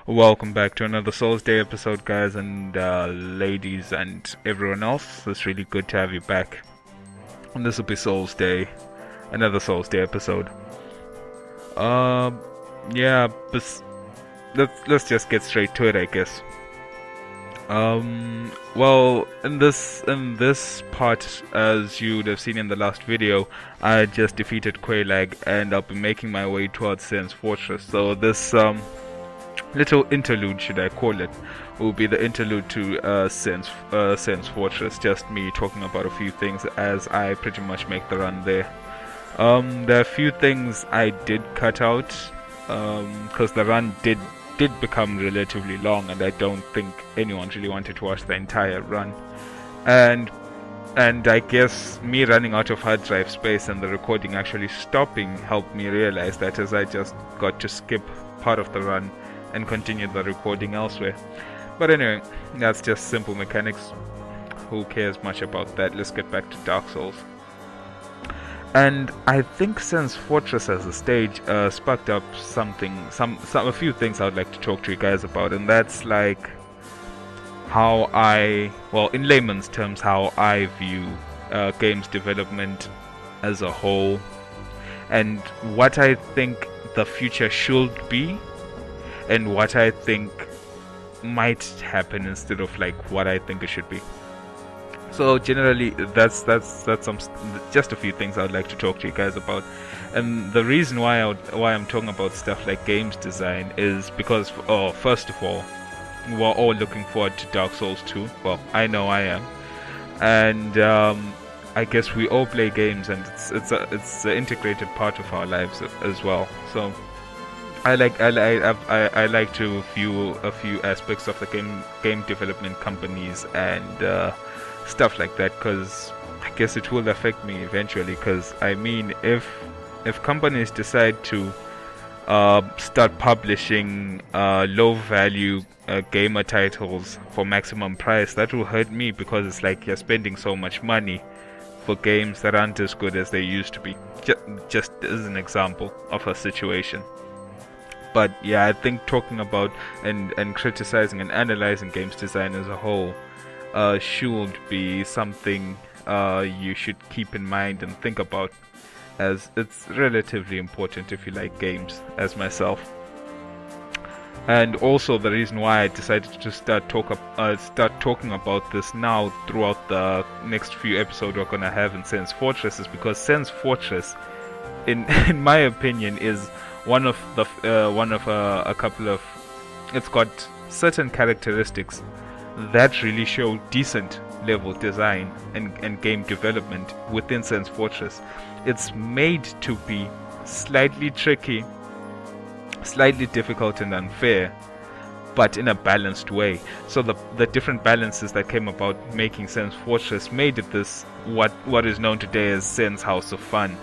Welcome back to another Souls Day episode, guys and ladies and everyone else. It's really good to have you back. And this will be Souls Day, another Souls Day episode. Yeah, but let's just get straight to it, I guess. Well, in this part, as you would have seen in the last video, I just defeated Quelaag, and I'll be making my way towards Sen's Fortress. So this little interlude, should I call it, will be the interlude to Sen's Fortress. Just me talking about a few things as I pretty much make the run there. There are a few things I did cut out because the run did become relatively long, and I don't think anyone really wanted to watch the entire run. And I guess me running out of hard drive space and the recording actually stopping helped me realize that, as I just got to skip part of the run and continue the recording elsewhere. But anyway, that's just simple mechanics. Who cares much about that? Let's get back to Dark Souls. And I think Sen's Fortress as a stage sparked up a few things I would like to talk to you guys about, and that's like how in layman's terms, how I view games development as a whole, and what I think the future should be, and what I think might happen instead of like what I think it should be. So generally, that's just a few things I would like to talk to you guys about. And the reason why I'm talking about stuff like games design is because, first of all, we're all looking forward to Dark Souls 2. Well, I know I am, and I guess we all play games, and it's an integrated part of our lives as well. So I like to view a few aspects of the game development companies and stuff like that, because I guess it will affect me eventually. Because I mean, if companies decide to start publishing low value gamer titles for maximum price, that will hurt me, because it's like you're spending so much money for games that aren't as good as they used to be. Just as an example of a situation. But yeah, I think talking about and criticizing and analyzing games design as a whole should be something you should keep in mind and think about, as it's relatively important if you like games, as myself. And also the reason why I decided to start talking about this now throughout the next few episodes we're gonna have in Sen's Fortress is because Sen's Fortress, in my opinion, is one of a couple of, it's got certain characteristics that really show decent level design and game development within Sen's Fortress. It's made to be slightly tricky, slightly difficult and unfair, but in a balanced way. So the different balances that came about making Sen's Fortress made it this what is known today as Sen's House of Fun.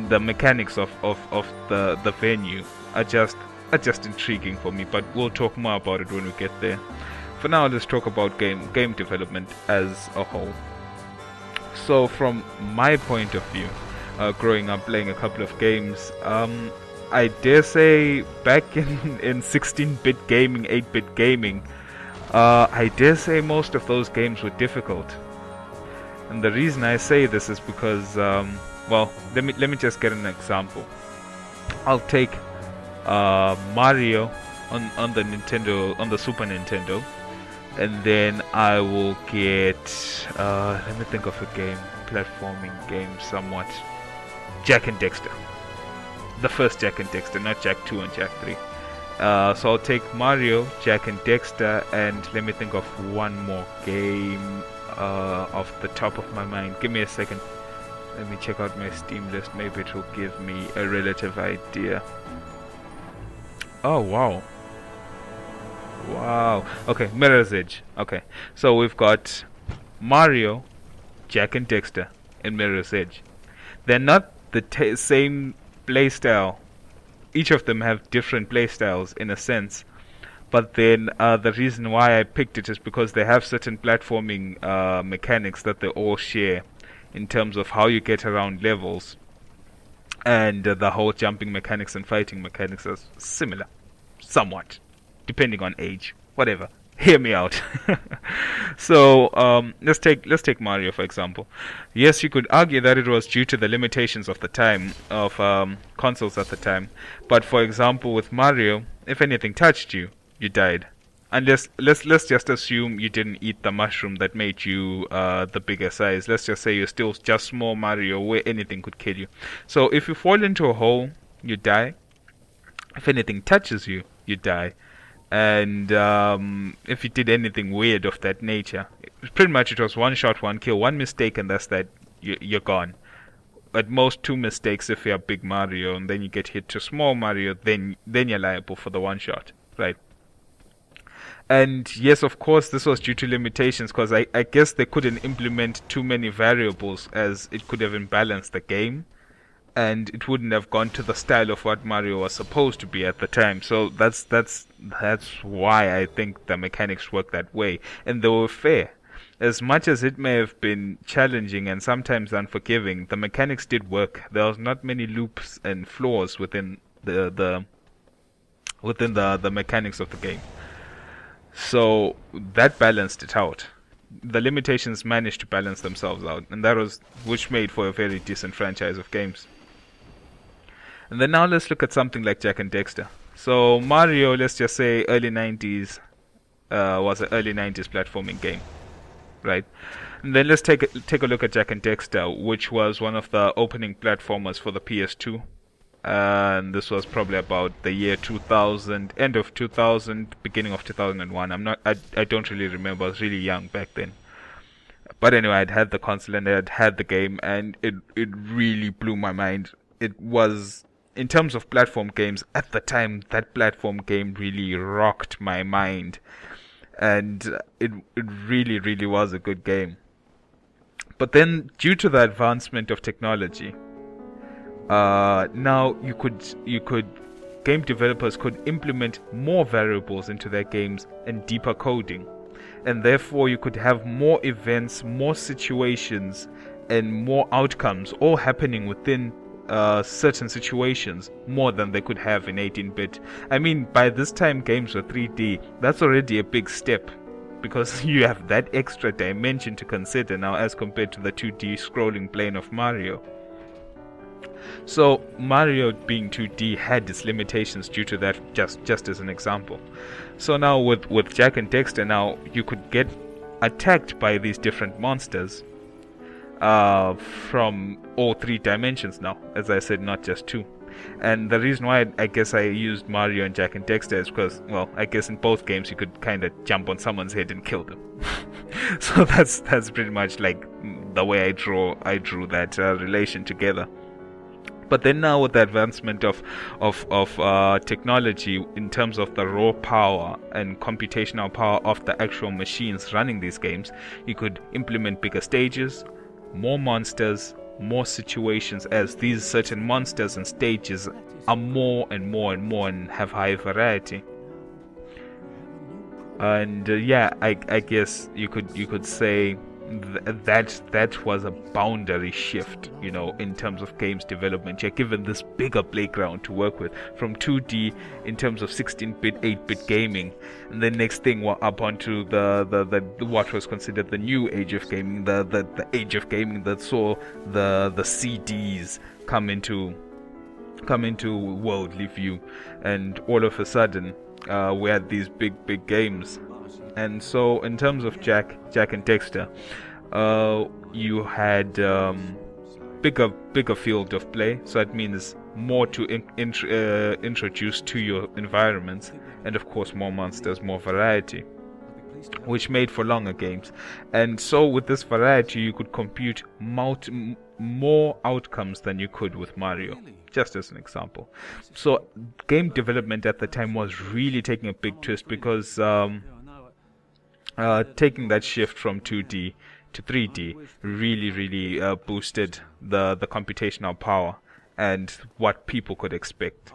The mechanics of the venue are just intriguing for me, but we'll talk more about it when we get there. For now, let's talk about game development as a whole. So from my point of view, growing up playing a couple of games, I dare say back in 16-bit gaming, 8-bit gaming, I dare say most of those games were difficult. And the reason I say this is because, let me just get an example. I'll take Mario on the Super Nintendo, and then I will get let me think of a platforming game somewhat. Jak and Daxter. The first Jak and Daxter, not Jak 2 and Jak 3. So I'll take Mario, Jak and Daxter, and let me think of one more game off the top of my mind. Give me a second. Let me check out my Steam list. Maybe it will give me a relative idea. Oh, wow. Wow. Okay, Mirror's Edge. Okay, so we've got Mario, Jak and Daxter, and Mirror's Edge. They're not the same playstyle. Each of them have different playstyles in a sense. But then the reason why I picked it is because they have certain platforming mechanics that they all share, in terms of how you get around levels, and the whole jumping mechanics and fighting mechanics are similar, somewhat. depending on age, whatever. Hear me out. So let's take Mario for example. Yes, you could argue that it was due to the limitations of the time of consoles at the time. But for example, with Mario, if anything touched you, you died. Unless let's just assume you didn't eat the mushroom that made you the bigger size. Let's just say you're still just small Mario, where anything could kill you. So if you fall into a hole, you die. If anything touches you, you die. And if you did anything weird of that nature, pretty much it was one shot, one kill, one mistake, and that's that. You're gone. At most, two mistakes if you're big Mario, and then you get hit to small Mario, then you're liable for the one shot, right? And yes, of course, this was due to limitations, because I guess they couldn't implement too many variables, as it could have imbalanced the game, and it wouldn't have gone to the style of what Mario was supposed to be at the time. So that's why I think the mechanics work that way, and they were fair. As much as it may have been challenging and sometimes unforgiving, the mechanics did work. There was not many loops and flaws within the mechanics of the game. So that balanced it out. The limitations managed to balance themselves out, and which made for a very decent franchise of games. And then now let's look at something like Jak and Daxter. So Mario, let's just say early 90s, was an early 90s platforming game, right? And then let's take a look at Jak and Daxter, which was one of the opening platformers for the PS2. And this was probably about the year 2000, end of 2000, beginning of 2001. I don't really remember. I was really young back then. But anyway, I'd had the console and I'd had the game, and it really blew my mind. It was, in terms of platform games at the time, that platform game really rocked my mind, and it really, really was a good game. But then, due to the advancement of technology, now game developers could implement more variables into their games and deeper coding, and therefore you could have more events, more situations, and more outcomes all happening within certain situations, more than they could have in 18-bit. I mean, by this time games were 3D. That's already a big step, because you have that extra dimension to consider now as compared to the 2D scrolling plane of Mario. So Mario being 2D had its limitations due to that, just as an example. So now with Jak and Daxter, now you could get attacked by these different monsters from all three dimensions now, as I said, not just two. And the reason why I guess I used Mario and Jak and Daxter is because, well, I guess in both games you could kind of jump on someone's head and kill them. So that's pretty much like the way I drew that relation together. But then now with the advancement of technology in terms of the raw power and computational power of the actual machines running these games, you could implement bigger stages, more monsters, more situations, as these certain monsters and stages are more and more and more and have high variety. And yeah, I guess you could say that was a boundary shift, in terms of games development. You're given this bigger playground to work with, from 2D in terms of 16-bit, 8-bit gaming, and then next thing we're up onto the what was considered the new age of gaming, the age of gaming that saw the CDs come into worldly view, and all of a sudden we had these big games. And so in terms of Jak and Daxter, you had bigger field of play, so that means more to introduce to your environments, and of course more monsters, more variety, which made for longer games. And so with this variety you could compute more outcomes than you could with Mario, just as an example. So game development at the time was really taking a big twist, because taking that shift from 2D to 3D really boosted the computational power and what people could expect.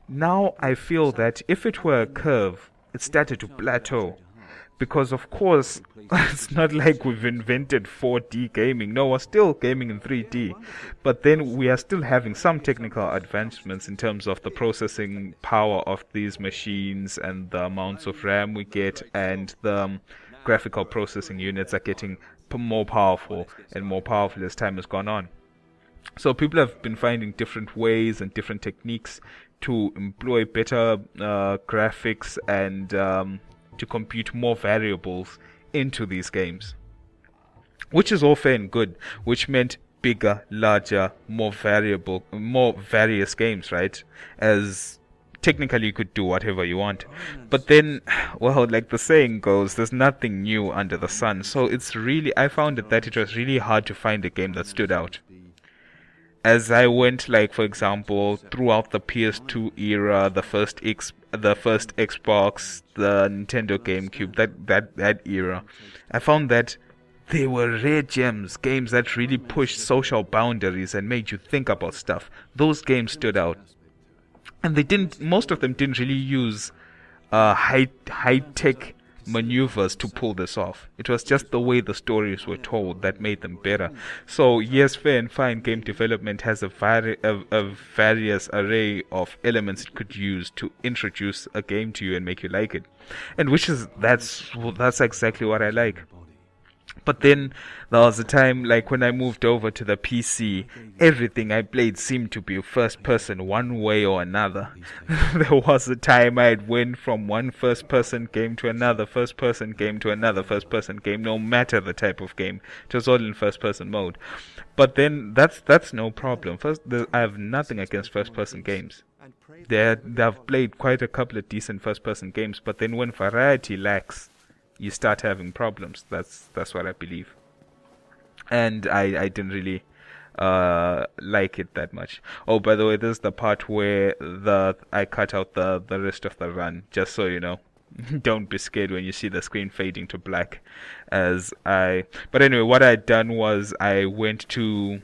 Now I feel that if it were a curve, it started to plateau, Because of course, it's not like we've invented 4D gaming. No, we're still gaming in 3D. But then we are still having some technical advancements in terms of the processing power of these machines and the amounts of RAM we get, and the graphical processing units are getting more powerful and more powerful as time has gone on. So people have been finding different ways and different techniques to employ better graphics and to compute more variables into these games, which is all fair and good, which meant bigger, larger, more various games, right? As technically you could do whatever you want. But then, well, like the saying goes, there's nothing new under the sun. So I found that it was really hard to find a game that stood out. As I went, like, for example, throughout the PS2 era, the first Xbox, the Nintendo GameCube, that era, I found that they were rare gems, games that really pushed social boundaries and made you think about stuff. Those games stood out. And most of them didn't really use high-tech maneuvers to pull this off. It was just the way the stories were told that made them better. So yes, fair and fine, game development has a various array of elements it could use to introduce a game to you and make you like it, and that's exactly what I like. But then there was a time, like when I moved over to the PC, everything I played seemed to be first person one way or another. There was a time I'd went from one first person game to another first person game to another first person game, no matter the type of game. It was all in first person mode. But then that's no problem. I have nothing against first person games. I've played quite a couple of decent first person games, but then when variety lacks, you start having problems. That's what I believe. And I didn't really like it that much. Oh, by the way, this is the part where I cut out the rest of the run, just so you know. Don't be scared when you see the screen fading to black. But anyway, what I'd done was I went to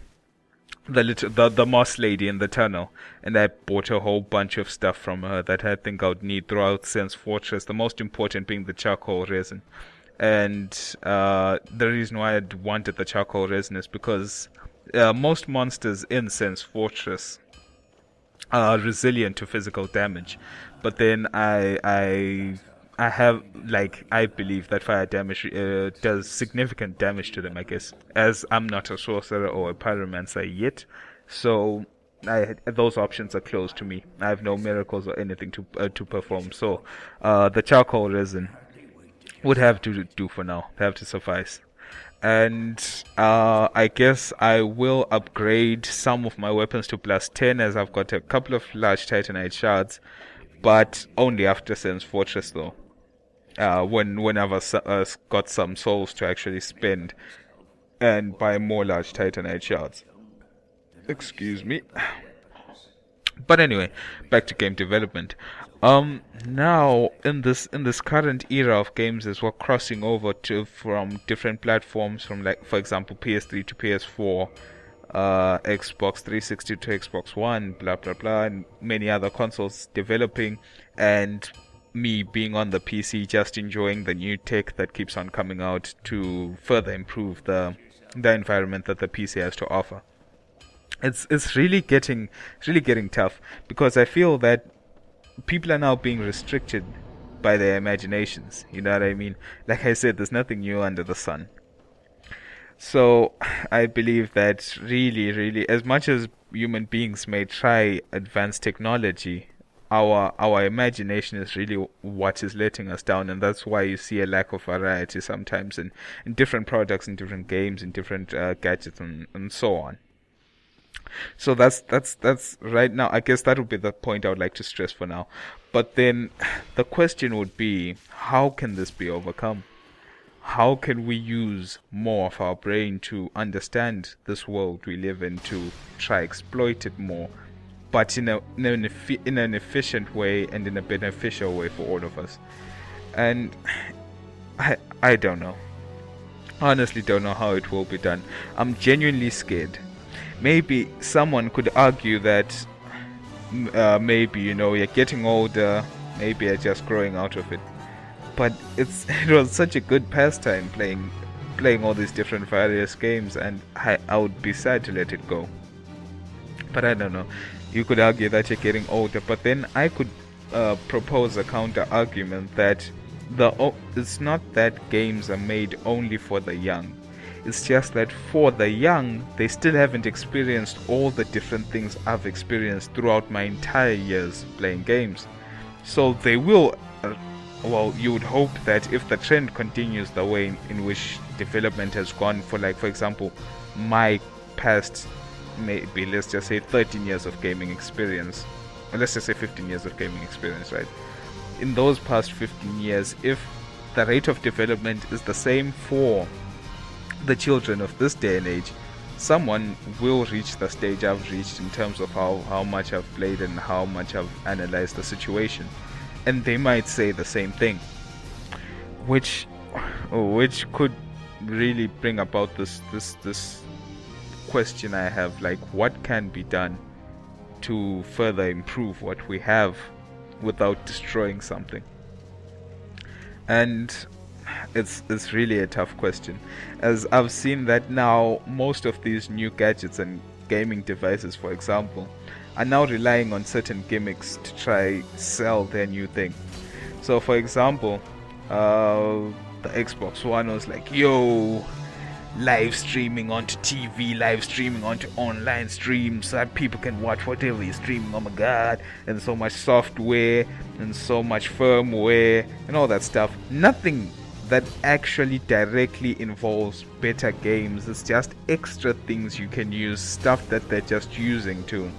the moss lady in the tunnel, and I bought a whole bunch of stuff from her that I think I would need throughout Sen's Fortress, the most important being the charcoal resin. And the reason why I wanted the charcoal resin is because most monsters in Sen's Fortress are resilient to physical damage, but then I believe that fire damage does significant damage to them, I guess, as I'm not a sorcerer or a pyromancer yet, so those options are closed to me. I have no miracles or anything to perform, so the charcoal resin would have to do for now, have to suffice. And I guess I will upgrade some of my weapons to +10, as I've got a couple of large titanite shards, but only after Sen's Fortress though. Whenever got some souls to actually spend and buy more large titanite shards. Excuse me. But anyway, back to game development. Now in this current era of games, as we're crossing over from different platforms, from, like, for example, PS3 to PS4, Xbox 360 to Xbox One, blah blah blah, and many other consoles developing, and me being on the PC just enjoying the new tech that keeps on coming out to further improve the environment that the PC has to offer. It's really getting tough, because I feel that people are now being restricted by their imaginations. You know what I mean? Like I said, there's nothing new under the sun. So I believe that really, as much as human beings may try advanced technology, our imagination is really what is letting us down, and that's why you see a lack of variety sometimes in different products, in different games, in different gadgets, and so on. So that's right now. I guess that would be the point I would like to stress for now. But then the question would be, how can this be overcome? How can we use more of our brain to understand this world we live in, to try exploit it more, but in an efficient way and in a beneficial way for all of us? And I don't know. Honestly, don't know how it will be done. I'm genuinely scared. Maybe someone could argue that maybe, you're getting older, maybe you're just growing out of it. but it was such a good pastime playing all these different various games, and I would be sad to let it go. But I don't know. You could argue that you're getting older, but then I could propose a counter argument that it's not that games are made only for the young. It's just that for the young, they still haven't experienced all the different things I've experienced throughout my entire years playing games. So they will, well, you would hope that if the trend continues the way in which development has gone for, like, for example, my past, maybe let's just say 13 years of gaming experience, or let's just say 15 years of gaming experience, right? In those past 15 years, if the rate of development is the same for the children of this day and age, someone will reach the stage I've reached in terms of how much I've played and how much I've analyzed the situation, and they might say the same thing, which could really bring about this question I have, like, what can be done to further improve what we have without destroying something? And it's really a tough question, as I've seen that now most of these new gadgets and gaming devices, for example, are now relying on certain gimmicks to try sell their new thing. So for example, the Xbox One was like, yo, live streaming onto TV, live streaming onto online streams so that people can watch whatever you're streaming. Oh my god. And so much software and so much firmware and all that stuff. Nothing that actually directly involves better games. It's just extra things you can use, stuff that they're just using to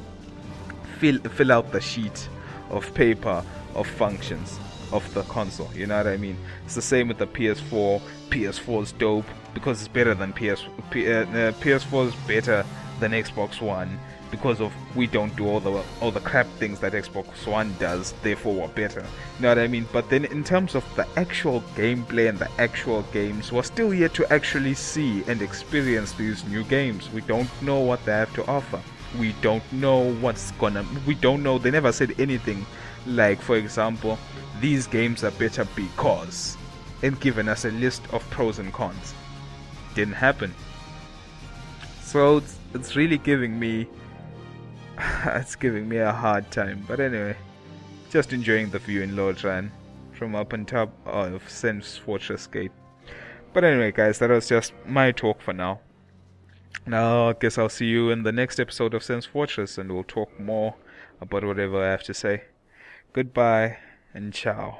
fill out the sheet of paper of functions of the console. You know what I mean? It's the same with the PS4. PS4 is dope because it's better than PS4 is better than Xbox One because of we don't do all the crap things that Xbox One does, therefore we're better. You know what I mean? But then in terms of the actual gameplay and the actual games, we're still yet to actually see and experience these new games. We don't know what they have to offer. We don't know we don't know. They never said anything like, for example, these games are better because, and given us a list of pros and cons. Didn't happen. So it's really giving me a hard time. But anyway, just enjoying the view in Lodran from up on top of Sen's Fortress Gate. But anyway, guys, that was just my talk for now. Now I guess I'll see you in the next episode of Sen's Fortress, and we'll talk more about whatever I have to say. Goodbye and ciao.